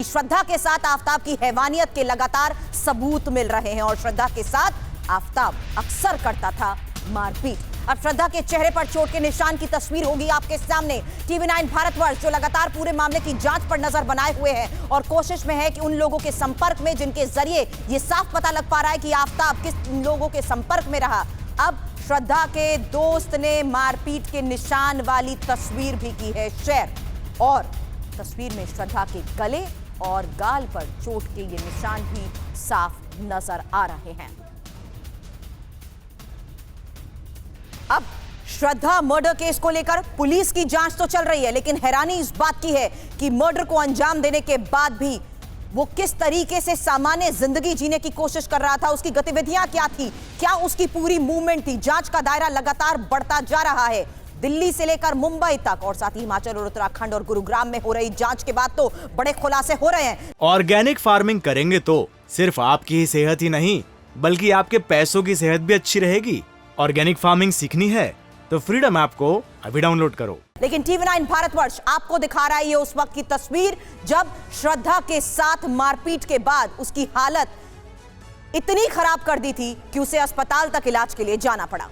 श्रद्धा के साथ आफताब की हैवानियत के लगातार सबूत मिल रहे हैं और श्रद्धा के साथ आफताब अक्सर करता था मारपीट। अब श्रद्धा के चेहरे पर चोट के निशान की तस्वीर होगी आपके सामने। टीवी 9 भारतवर्ष जो लगातार पूरे मामले की जांच पर नजर बनाए हुए है और कोशिश में है कि उन लोगों के संपर्क में जिनके जरिए ये साफ पता लग पा रहा है कि आफताब किस लोगों के संपर्क में रहा। अब श्रद्धा के दोस्त ने मारपीट के निशान वाली तस्वीर भी की है शेयर और तस्वीर में श्रद्धा के गले और गाल पर चोट के ये निशान भी साफ नजर आ रहे हैं। अब श्रद्धा मर्डर केस को लेकर पुलिस की जांच तो चल रही है, लेकिन हैरानी इस बात की है कि मर्डर को अंजाम देने के बाद भी वो किस तरीके से सामान्य जिंदगी जीने की कोशिश कर रहा था, उसकी गतिविधियां क्या थी, क्या उसकी पूरी मूवमेंट थी। जांच का दायरा लगातार बढ़ता जा रहा है, दिल्ली से लेकर मुंबई तक और साथ ही हिमाचल और उत्तराखंड और गुरुग्राम में हो रही जांच के बाद तो बड़े खुलासे हो रहे हैं। ऑर्गेनिक फार्मिंग करेंगे तो सिर्फ आपकी ही सेहत ही नहीं बल्कि आपके पैसों की सेहत भी अच्छी रहेगी। ऑर्गेनिक फार्मिंग सीखनी है तो फ्रीडम ऐप को अभी डाउनलोड करो। लेकिन टीवी 9 भारतवर्ष आपको दिखा रहा है ये उस वक्त की तस्वीर जब श्रद्धा के साथ मारपीट के बाद उसकी हालत इतनी खराब कर दी थी कि उसे अस्पताल तक इलाज के लिए जाना पड़ा।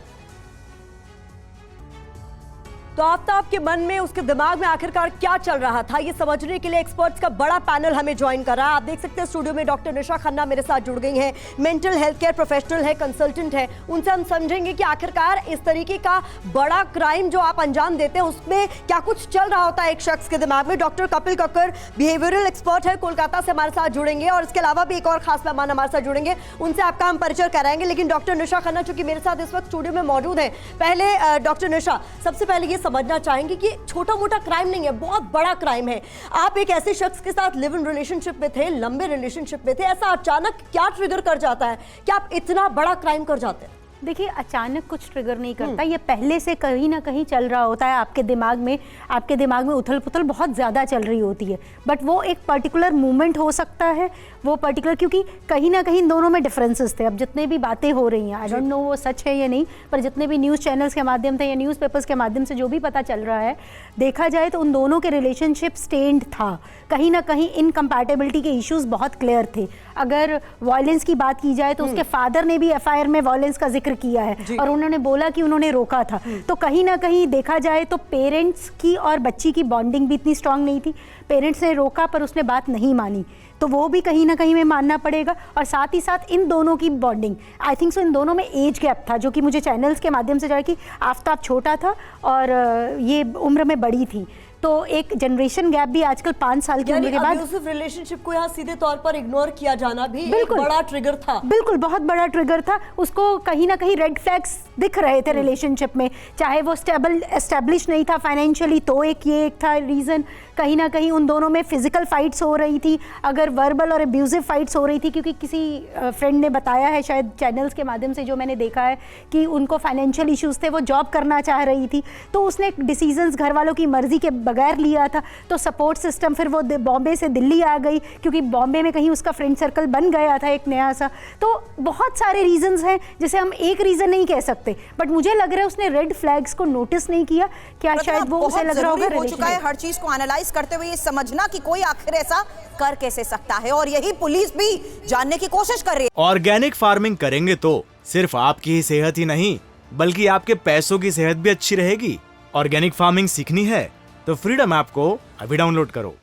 तो आफताब के मन में, उसके दिमाग में आखिरकार क्या चल रहा था, ये समझने के लिए एक्सपर्ट्स का बड़ा पैनल हमें ज्वाइन कर रहा है। आप देख सकते हैं स्टूडियो में डॉक्टर निशा खन्ना मेरे साथ जुड़ गई हैं, मेंटल हेल्थ केयर प्रोफेशनल है, कंसल्टेंट है। उनसे हम समझेंगे कि आखिरकार इस तरीके का बड़ा क्राइम जो आप अंजाम देते हैं उसमें क्या कुछ चल रहा होता है एक शख्स के दिमाग में। Doctor Kapil Kakkar behavioural expert है, कोलकाता से हमारे साथ जुड़ेंगे और इसके अलावा भी एक और खास मेहमान हमारे साथ जुड़ेंगे, उनसे आपका हम परिचय कराएंगे। लेकिन डॉक्टर निशा खन्ना चूंकि मेरे साथ इस वक्त स्टूडियो में मौजूद है, पहले डॉक्टर निशा सबसे पहले ये समझना चाहेंगे कि छोटा मोटा क्राइम नहीं है, बहुत बड़ा क्राइम है। आप एक ऐसे शख्स के साथ लिव इन रिलेशनशिप में थे, लंबे रिलेशनशिप में थे, ऐसा अचानक क्या ट्रिगर कर जाता है कि आप इतना बड़ा क्राइम कर जाते हैं? देखिए, अचानक कुछ ट्रिगर नहीं करता, ये पहले से कहीं ना कहीं चल रहा होता है आपके दिमाग में उथल पुथल बहुत ज़्यादा चल रही होती है। बट वो एक पर्टिकुलर मोमेंट हो सकता है, वो पर्टिकुलर, क्योंकि कहीं ना कहीं दोनों में डिफरेंसेस थे। अब जितने भी बातें हो रही हैं, आई डोंट नो वो सच है या नहीं, पर जितने भी न्यूज़ चैनल्स के माध्यम से या न्यूज़पेपर्स के माध्यम से जो भी पता चल रहा है, देखा जाए तो उन दोनों के रिलेशनशिप स्टेन्ड था। कहीं ना कहीं इनकम्पैटिबिलिटी के इश्यूज बहुत क्लियर थे। अगर वायलेंस की बात की जाए तो उसके फादर ने भी एफआईआर में वायलेंस का जिक्र किया है और उन्होंने बोला कि उन्होंने रोका था। तो कहीं ना कहीं देखा जाए तो पेरेंट्स की और बच्ची की बॉन्डिंग भी इतनी स्ट्रांग नहीं थी। पेरेंट्स ने रोका पर उसने बात नहीं मानी, तो वो भी कहीं ना कहीं में मानना पड़ेगा। और साथ ही साथ इन दोनों की बॉन्डिंग, आई थिंक सो इन दोनों में एज गैप था, जो कि मुझे चैनल्स के माध्यम से जाए कि आफताब छोटा था और ये उम्र में बड़ी थी, तो एक जनरेशन गैप भी आजकल 5 साल की उम्र के बाद अब्यूसिव रिलेशनशिप को यहाँ सीधे तौर पर इग्नोर किया जाना भी एक बड़ा ट्रिगर था। बिल्कुल, बहुत बड़ा ट्रिगर था। उसको कहीं ना कहीं रेड फ्लैग्स दिख रहे थे रिलेशनशिप में, चाहे वो एस्टेब्लिश नहीं था फाइनेंशियली, तो ये एक था रीज़न। कहीं ना कहीं उन दोनों में फिजिकल फाइट्स हो रही थी, अगर वर्बल और एब्यूजिव फाइट्स हो रही थी, क्योंकि किसी फ्रेंड ने बताया है शायद चैनल्स के माध्यम से, जो मैंने देखा है, कि उनको फाइनेंशियल इश्यूज थे, वो जॉब करना चाह रही थी, तो उसने डिसीजंस घर वालों की मर्जी के बगैर लिया था। तो सपोर्ट सिस्टम, फिर वो बॉम्बे से दिल्ली आ गई क्योंकि बॉम्बे में कहीं उसका फ्रेंड सर्कल बन गया था एक नया सा। तो बहुत सारे रीजंस हैं, जिसे हम एक रीजन नहीं कह सकते, बट मुझे लग रहा है उसने रेड फ्लैग्स को नोटिस नहीं किया। क्या शायद वो उसे लग रहा होगा हो चुका है हर चीज को एनालाइज करते हुए ये समझना कि कोई आखिर ऐसा कर कैसे सकता है, और यही पुलिस भी जानने की कोशिश कर रही है। ऑर्गेनिक फार्मिंग करेंगे तो सिर्फ आपकी ही सेहत ही नहीं बल्कि आपके पैसों की सेहत भी अच्छी रहेगी। ऑर्गेनिक फार्मिंग सीखनी है तो फ्रीडम ऐप को अभी डाउनलोड करो।